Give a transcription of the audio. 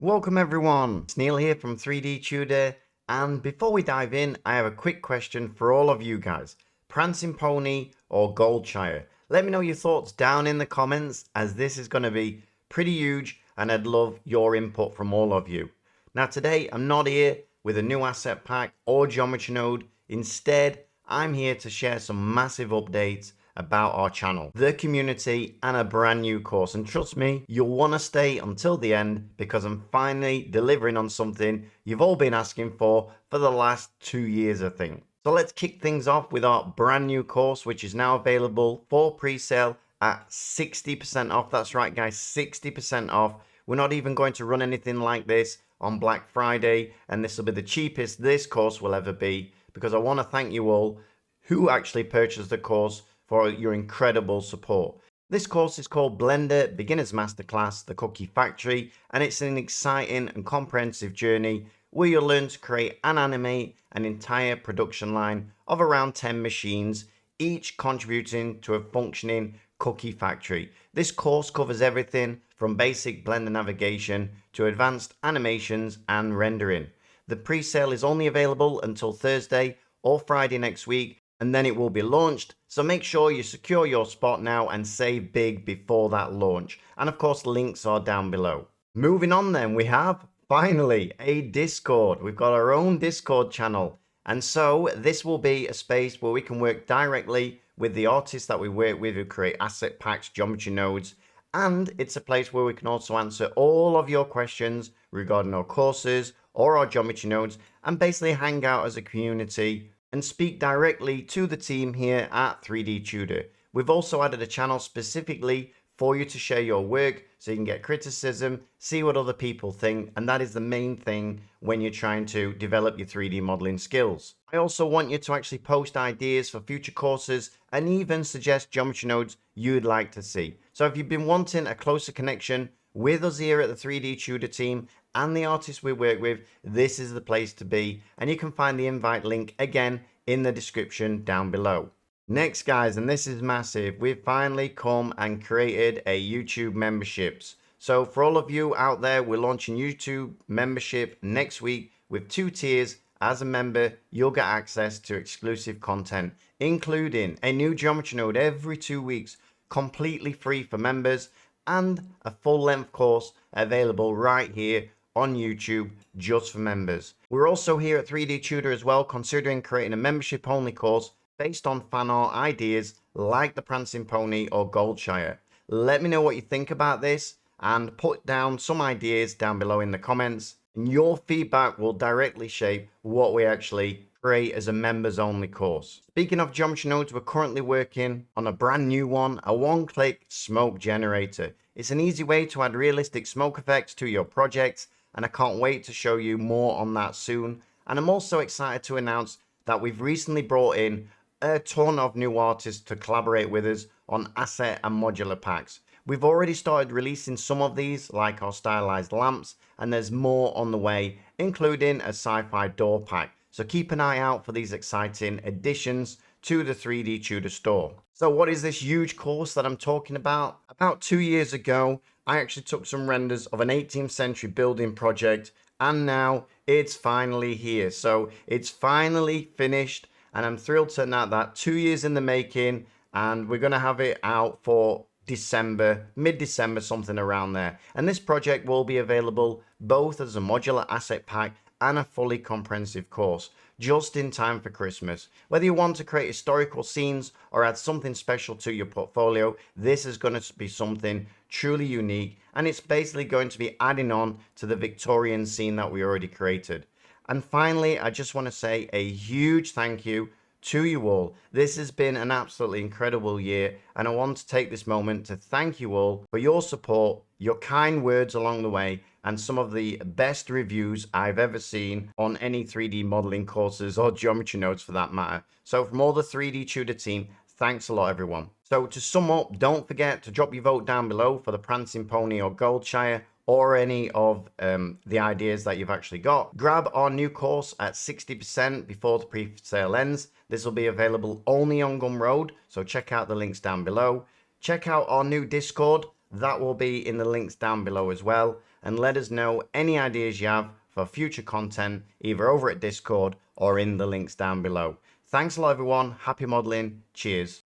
Welcome everyone, it's Neil here from 3D Tudor, and before we dive in, I have a quick question for all of you guys. Prancing Pony or Goldshire? Let me know your thoughts down in the comments, as this is going to be pretty huge and I'd love your input from all of you. Now today, I'm not here with a new asset pack or geometry node. Instead, I'm here to share some massive updates about our channel, the community, and a brand new course. And trust me, you'll want to stay until the end because I'm finally delivering on something you've all been asking for the last 2 years, I think. So let's kick things off with our brand new course, which is now available for pre-sale at 60% off. That's right, guys, 60% off. We're not even going to run anything like this on Black Friday, and this will be the cheapest this course will ever be, because I want to thank you all who actually purchased the course for your incredible support. This course is called Blender Beginners Masterclass, the Cookie Factory, and it's an exciting and comprehensive journey where you'll learn to create and animate an entire production line of around 10 machines, each contributing to a functioning cookie factory. This course covers everything from basic Blender navigation to advanced animations and rendering. The pre-sale is only available until Thursday or Friday next week, and then it will be launched, so make sure you secure your spot now and save big before that launch. And of course, links are down below. Moving on then, we have finally a Discord. We've got our own Discord channel, and so this will be a space where we can work directly with the artists that we work with who create asset packs, geometry nodes, and it's a place where we can also answer all of your questions regarding our courses or our geometry nodes, and basically hang out as a community and speak directly to the team here at 3D Tudor. We've also added a channel specifically for you to share your work so you can get criticism, see what other people think, and that is the main thing when you're trying to develop your 3D modeling skills. I also want you to actually post ideas for future courses and even suggest geometry nodes you'd like to see. So if you've been wanting a closer connection with us here at the 3D Tudor team and the artists we work with, this is the place to be, and you can find the invite link again in the description down below. Next, guys, and this is massive, we've finally come and created a YouTube memberships. So for all of you out there, we're launching YouTube membership next week with 2 tiers. As a member, you'll get access to exclusive content, including a new geometry node every 2 weeks, completely free for members, and a full-length course available right here on YouTube just for members. We're also here at 3D Tudor as well, considering creating a membership only course based on fan art ideas like the Prancing Pony or Goldshire. Let me know what you think about this and put down some ideas down below in the comments. And your feedback will directly shape what we actually create as a members only course. Speaking of geometry nodes, we're currently working on a brand new one, a one-click smoke generator. It's an easy way to add realistic smoke effects to your projects, and I can't wait to show you more on that soon. And I'm also excited to announce that we've recently brought in a ton of new artists to collaborate with us on asset and modular packs. We've already started releasing some of these, like our stylized lamps, and there's more on the way, including a sci-fi door pack. So keep an eye out for these exciting additions to the 3D Tudor store. So what is this huge course that I'm talking about? About 2 years ago, I actually took some renders of an 18th century building project, and now it's finally here. So it's finally finished, and I'm thrilled to announce that 2 years in the making, and we're going to have it out for December, mid-December, something around there. And this project will be available both as a modular asset pack and a fully comprehensive course, just in time for Christmas. Whether you want to create historical scenes or add something special to your portfolio, this is going to be something truly unique, and it's basically going to be adding on to the Victorian scene that we already created. And finally, I just want to say a huge thank you to you all. This has been an absolutely incredible year, and I want to take this moment to thank you all for your support, your kind words along the way, and some of the best reviews I've ever seen on any 3D modeling courses or geometry nodes for that matter. So from all the 3D Tudor team, thanks a lot everyone. So to sum up, don't forget to drop your vote down below for the Prancing Pony or Goldshire, or any of the ideas that you've actually got. Grab our new course at 60% before the pre-sale ends. This will be available only on Gumroad, so check out the links down below. Check out our new Discord. That will be in the links down below as well. And let us know any ideas you have for future content, either over at Discord or in the links down below. Thanks a lot, everyone. Happy modeling. Cheers.